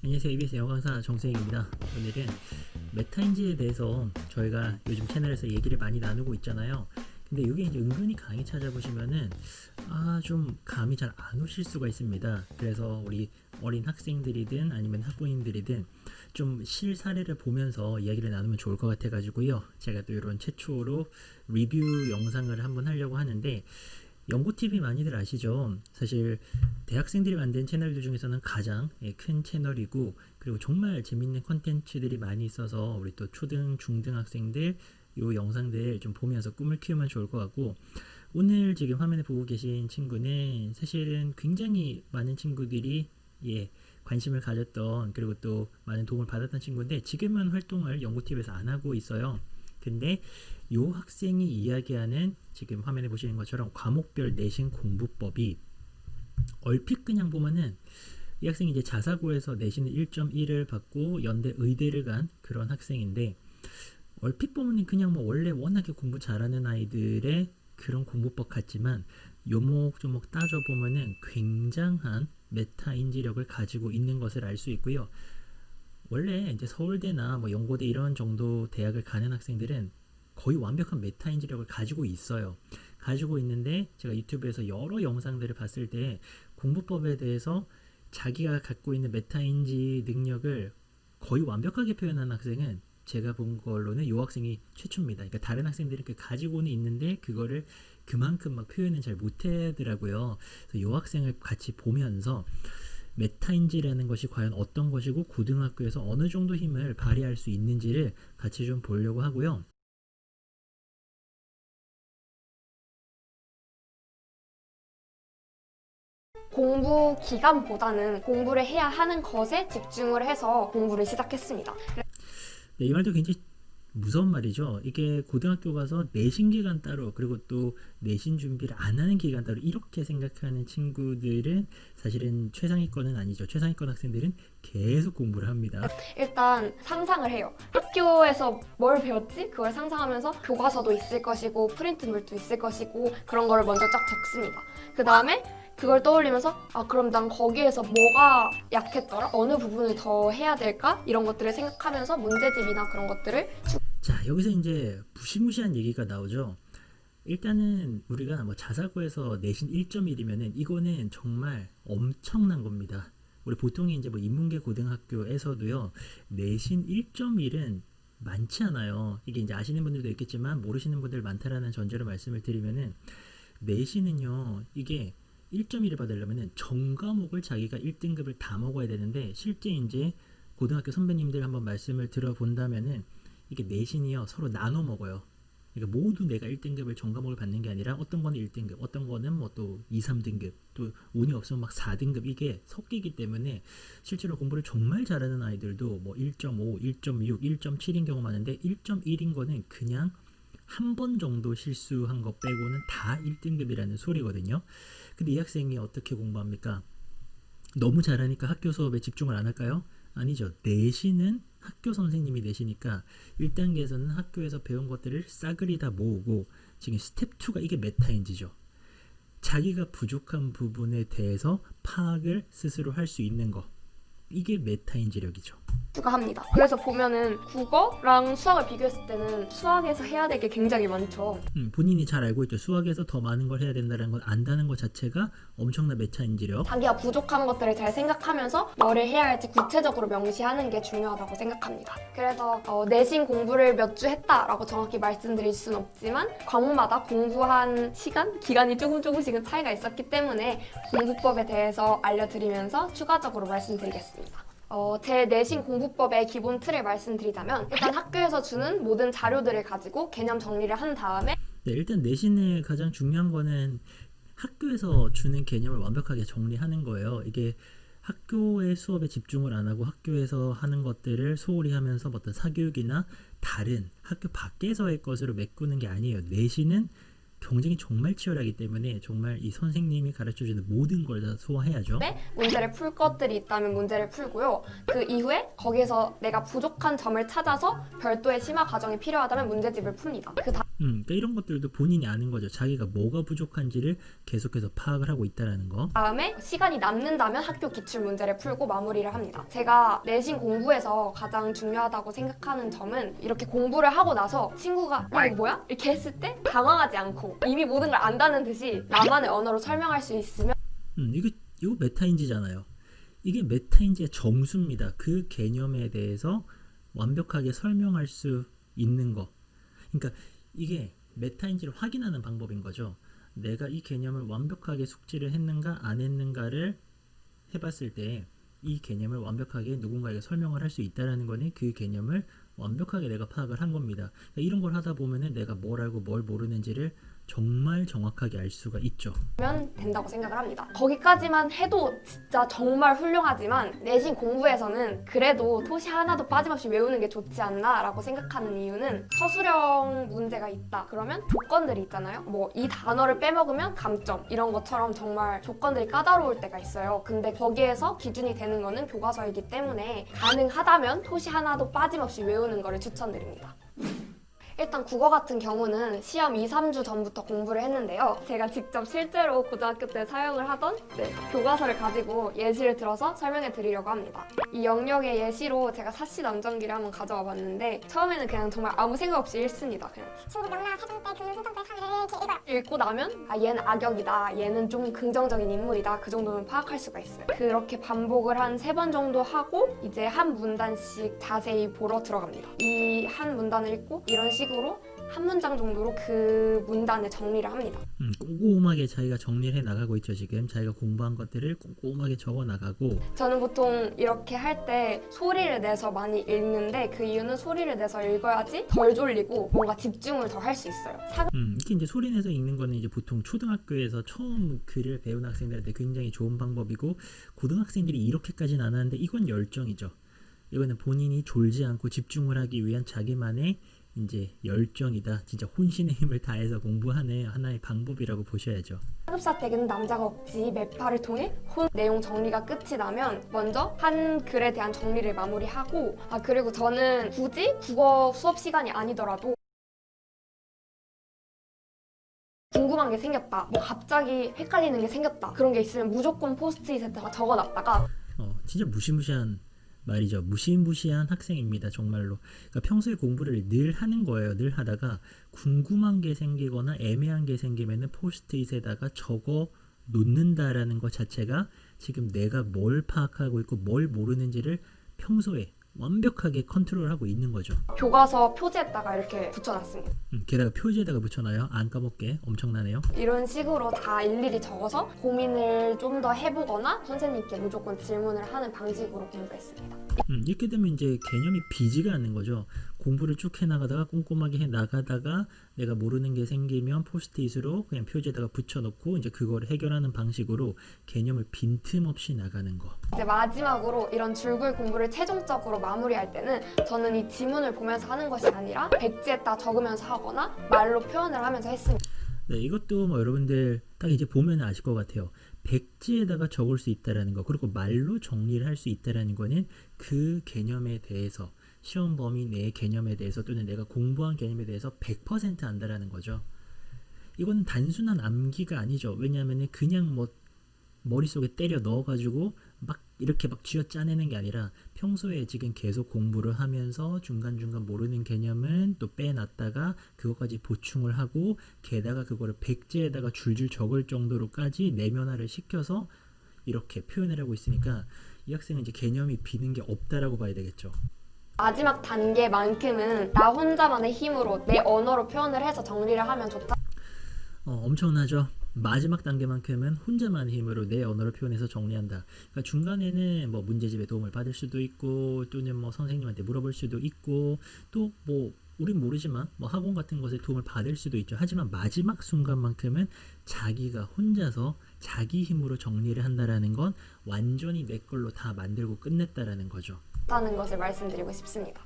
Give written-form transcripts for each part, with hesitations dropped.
안녕하세요. EBS 영어 강사 정수행입니다. 오늘은 메타인지에 대해서 저희가 요즘 채널에서 얘기를 많이 나누고 있잖아요. 근데 이게 이제 은근히 강의 찾아보시면은 좀 감이 잘 안 오실 수가 있습니다. 그래서 우리 어린 학생들이든 아니면 학부모님들이든 좀 실사례를 보면서 이야기를 나누면 좋을 것 같아가지고요. 제가 또 이런 최초로 리뷰 영상을 한번 하려고 하는데, 연고TV 많이들 아시죠? 사실 대학생들이 만든 채널들 중에서는 가장 큰 채널이고, 그리고 정말 재밌는 컨텐츠들이 많이 있어서 우리 또 초등, 중등 학생들 요 영상들 좀 보면서 꿈을 키우면 좋을 것 같고, 오늘 지금 화면에 보고 계신 친구는 사실은 굉장히 많은 친구들이 관심을 가졌던, 그리고 또 많은 도움을 받았던 친구인데 지금은 활동을 연고TV에서 안 하고 있어요. 근데 요 학생이 이야기하는 지금 화면에 보시는 것처럼 과목별 내신 공부법이 얼핏 그냥 보면은 이 학생이 이제 자사고에서 내신을 1.1을 받고 연대 의대를 간 그런 학생인데, 얼핏 보면 그냥 뭐 원래 워낙에 공부 잘하는 아이들의 그런 공부법 같지만 요목조목 따져보면은 굉장한 메타 인지력을 가지고 있는 것을 알 수 있고요. 원래 이제 서울대나 뭐 연고대 이런 정도 대학을 가는 학생들은 거의 완벽한 메타 인지력을 가지고 있어요. 가지고 있는데 제가 유튜브에서 여러 영상들을 봤을 때 공부법에 대해서 자기가 갖고 있는 메타 인지 능력을 거의 완벽하게 표현한 학생은 제가 본 걸로는 이 학생이 최초입니다. 그러니까 다른 학생들은 가지고는 있는데 그거를 그만큼 막 표현은 잘 못하더라고요. 그래서 이 학생을 같이 보면서 메타인지라는 것이 과연 어떤 것이고 고등학교에서 어느 정도 힘을 발휘할 수 있는지를 같이 좀 보려고 하고요. 공부 기간보다는 공부를 해야 하는 것에 집중을 해서 공부를 시작했습니다. 네, 이 말도 굉장히 무서운 말이죠. 이게 고등학교 가서 내신 기간 따로, 그리고 또 내신 준비를 안 하는 기간 따로 이렇게 생각하는 친구들은 사실은 최상위권은 아니죠. 최상위권 학생들은 계속 공부를 합니다. 일단 상상을 해요. 학교에서 뭘 배웠지? 그걸 상상하면서 교과서도 있을 것이고 프린트물도 있을 것이고 그런 거를 먼저 쫙 적습니다. 그 다음에 그걸 떠올리면서 그럼 난 거기에서 뭐가 약했더라? 어느 부분을 더 해야 될까? 이런 것들을 생각하면서 문제집이나 그런 것들을 자, 여기서 이제 무시무시한 얘기가 나오죠. 일단은 우리가 뭐 자사고에서 내신 1.1이면은 이거는 정말 엄청난 겁니다. 우리 보통 이제 뭐 인문계 고등학교에서도요, 내신 1.1은 많지 않아요. 이게 이제 아시는 분들도 있겠지만 모르시는 분들 많다라는 전제로 말씀을 드리면은, 내신은요, 이게 1.1을 받으려면은 전 과목을 자기가 1등급을 다 먹어야 되는데, 실제 이제 고등학교 선배님들 한번 말씀을 들어본다면은 이게 내신이요 서로 나눠 먹어요. 그러니까 모두 내가 1등급을 전 과목을 받는 게 아니라 어떤 거는 1등급, 어떤 거는 뭐 또 2, 3등급, 또 운이 없으면 막 4등급, 이게 섞이기 때문에 실제로 공부를 정말 잘하는 아이들도 뭐 1.5, 1.6, 1.7인 경우 많은데 1.1인 거는 그냥 한 번 정도 실수한 것 빼고는 다 1등급이라는 소리거든요. 근데 이 학생이 어떻게 공부합니까? 너무 잘하니까 학교 수업에 집중을 안 할까요? 아니죠. 내신은 학교 선생님이 내시니까 1단계에서는 학교에서 배운 것들을 싸그리 다 모으고, 지금 스텝 2가 이게 메타인지죠. 자기가 부족한 부분에 대해서 파악을 스스로 할 수 있는 거. 이게 메타인지력이죠. 추가합니다. 그래서 보면은 국어랑 수학을 비교했을 때는 수학에서 해야 될 게 굉장히 많죠. 본인이 잘 알고 있죠. 수학에서 더 많은 걸 해야 된다는 걸 안다는 것 자체가 엄청난 메타인지력. 자기가 부족한 것들을 잘 생각하면서 뭐를 해야 할지 구체적으로 명시하는 게 중요하다고 생각합니다. 그래서 내신 공부를 몇 주 했다라고 정확히 말씀드릴 수는 없지만 과목마다 공부한 시간, 기간이 조금씩은 차이가 있었기 때문에 공부법에 대해서 알려드리면서 추가적으로 말씀드리겠습니다. 제 내신 공부법의 기본 틀을 말씀드리자면 일단 학교에서 주는 모든 자료들을 가지고 개념 정리를 한 다음에 네, 일단 내신의 가장 중요한 거는 학교에서 주는 개념을 완벽하게 정리하는 거예요. 이게 학교의 수업에 집중을 안 하고 학교에서 하는 것들을 소홀히 하면서 어떤 사교육이나 다른 학교 밖에서의 것으로 메꾸는 게 아니에요. 내신은 경쟁이 정말 치열하기 때문에 정말 이 선생님이 가르쳐주는 모든 걸 다 소화해야죠. 문제를 풀 것들이 있다면 문제를 풀고요. 그 이후에 거기에서 내가 부족한 점을 찾아서 별도의 심화 과정이 필요하다면 문제집을 풉니다. 그러니까 이런 것들도 본인이 아는 거죠. 자기가 뭐가 부족한지를 계속해서 파악을 하고 있다라는 거. 다음에 시간이 남는다면 학교 기출 문제를 풀고 마무리를 합니다. 제가 내신 공부에서 가장 중요하다고 생각하는 점은 이렇게 공부를 하고 나서 친구가 이거 뭐야? 이렇게 했을 때 당황하지 않고 이미 모든 걸 안다는 듯이 나만의 언어로 설명할 수 있으면 이거 메타인지잖아요. 이게 메타인지의 정수입니다. 그 개념에 대해서 완벽하게 설명할 수 있는 거. 그러니까 이게 메타인지를 확인하는 방법인 거죠. 내가 이 개념을 완벽하게 숙지를 했는가 안 했는가를 해봤을 때 이 개념을 완벽하게 누군가에게 설명을 할 수 있다는 거는 그 개념을 완벽하게 내가 파악을 한 겁니다. 그러니까 이런 걸 하다 보면은 내가 뭘 알고 뭘 모르는지를 정말 정확하게 알 수가 있죠. 된다고 생각을 합니다. 거기까지만 해도 진짜 정말 훌륭하지만 내신 공부에서는 그래도 토시 하나도 빠짐없이 외우는 게 좋지 않나 라고 생각하는 이유는 서술형 문제가 있다. 그러면 조건들이 있잖아요. 뭐 이 단어를 빼먹으면 감점 이런 것처럼 정말 조건들이 까다로울 때가 있어요. 근데 거기에서 기준이 되는 거는 교과서이기 때문에 가능하다면 토시 하나도 빠짐없이 외우는 거를 추천드립니다. 일단 국어 같은 경우는 시험 2, 3주 전부터 공부를 했는데요. 제가 직접 실제로 고등학교 때 사용을 하던 교과서를 가지고 예시를 들어서 설명해 드리려고 합니다. 이 영역의 예시로 제가 사시 남정기를 한번 가져와 봤는데 처음에는 그냥 정말 아무 생각 없이 읽습니다. 그냥 중국 명나 세종 때 금융 순정 때 사기를 이렇게 읽어요. 읽고 나면 아 얘는 악역이다, 얘는 좀 긍정적인 인물이다, 그 정도는 파악할 수가 있어요. 그렇게 반복을 한 3번 정도 하고 이제 한 문단씩 자세히 보러 들어갑니다. 이 한 문단을 읽고 이런 식으로 한 문장 정도로 그 문단을 정리를 합니다. 꼼꼼하게 자기가 정리를 해 나가고 있죠. 지금 자기가 공부한 것들을 꼼꼼하게 적어 나가고. 저는 보통 이렇게 할 때 소리를 내서 많이 읽는데 그 이유는 소리를 내서 읽어야지 덜 졸리고 뭔가 집중을 더 할 수 있어요. 이렇게 이제 소리 내서 읽는 거는 이제 보통 초등학교에서 처음 글을 배운 학생들한테 굉장히 좋은 방법이고, 고등학생들이 이렇게까지는 안 하는데 이건 열정이죠. 이거는 본인이 졸지 않고 집중을 하기 위한 자기만의 이제 열정이다. 진짜 혼신의 힘을 다해서 공부하는 하나의 방법이라고 보셔야죠. 상급사 때는 남자가 없지 매파를 통해 내용 정리가 끝이 나면 먼저 한 글에 대한 정리를 마무리하고, 그리고 저는 굳이 국어 수업 시간이 아니더라도 궁금한 게 생겼다, 뭐 갑자기 헷갈리는 게 생겼다, 그런 게 있으면 무조건 포스트잇에다가 적어놨다가 진짜 무시무시한 말이죠. 무시무시한 학생입니다. 정말로. 그러니까 평소에 공부를 늘 하는 거예요. 늘 하다가 궁금한 게 생기거나 애매한 게 생기면은 포스트잇에다가 적어 놓는다라는 것 자체가 지금 내가 뭘 파악하고 있고 뭘 모르는지를 평소에 완벽하게 컨트롤하고 있는 거죠. 교과서 표지에다가 이렇게 붙여놨습니다. 게다가 표지에다가 붙여놔요. 안 까먹게. 엄청나네요. 이런 식으로 다 일일이 적어서 고민을 좀 더 해보거나 선생님께 무조건 질문을 하는 방식으로 공부했습니다. 이렇게 되면 이제 개념이 비지가 않는 거죠. 공부를 쭉 해나가다가 꼼꼼하게 해나가다가 내가 모르는 게 생기면 포스트잇으로 그냥 표지에다가 붙여놓고 이제 그걸 해결하는 방식으로 개념을 빈틈없이 나가는 거. 이제 마지막으로 이런 줄글 공부를 최종적으로 마무리할 때는 저는 이 지문을 보면서 하는 것이 아니라 백지에다 적으면서 하거나 말로 표현을 하면서 했습니다. 네, 이것도 뭐 여러분들 딱 이제 보면 아실 것 같아요. 백지에다가 적을 수 있다라는 거, 그리고 말로 정리를 할 수 있다라는 거는 그 개념에 대해서, 시험 범위 내의 개념에 대해서 또는 내가 공부한 개념에 대해서 100% 안다라는 거죠. 이건 단순한 암기가 아니죠. 왜냐하면 그냥 뭐 머릿속에 때려 넣어가지고 막 이렇게 막 쥐어 짜내는 게 아니라 평소에 지금 계속 공부를 하면서 중간중간 모르는 개념은 또 빼놨다가 그것까지 보충을 하고, 게다가 그거를 백지에다가 줄줄 적을 정도로까지 내면화를 시켜서 이렇게 표현을 하고 있으니까 이 학생은 이제 개념이 비는 게 없다라고 봐야 되겠죠. 마지막 단계만큼은 나 혼자만의 힘으로 내 언어로 표현을 해서 정리를 하면 좋다. 엄청나죠. 마지막 단계만큼은 혼자만의 힘으로 내 언어로 표현해서 정리한다. 그러니까 중간에는 뭐 문제집에 도움을 받을 수도 있고, 또는 뭐 선생님한테 물어볼 수도 있고, 또 뭐 우린 모르지만 뭐 학원 같은 것에 도움을 받을 수도 있죠. 하지만 마지막 순간만큼은 자기가 혼자서 자기 힘으로 정리를 한다라는 건 완전히 내 걸로 다 만들고 끝냈다라는 거죠. 라는 것을 말씀드리고 싶습니다.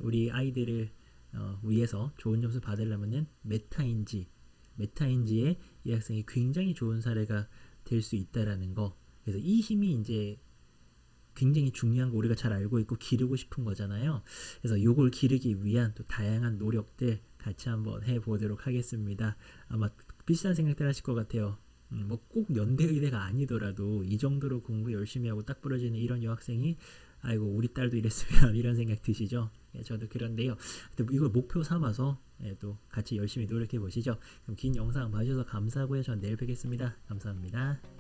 우리 아이들을 위해서 좋은 점수 받으려면은 메타인지에 이 학생이 굉장히 좋은 사례가 될 수 있다라는 거. 그래서 이 힘이 이제 굉장히 중요한 거 우리가 잘 알고 있고 기르고 싶은 거잖아요. 그래서 요걸 기르기 위한 또 다양한 노력들 같이 한번 해보도록 하겠습니다. 아마 비슷한 생각들 하실 것 같아요. 뭐 꼭 연대의대가 아니더라도 이 정도로 공부 열심히 하고 딱 부러지는 이런 여학생이 아이고 우리 딸도 이랬으면 이런 생각 드시죠? 예, 저도 그런데요. 이걸 목표 삼아서 또 같이 열심히 노력해 보시죠. 그럼 긴 영상 봐주셔서 감사하고요. 전 내일 뵙겠습니다. 감사합니다.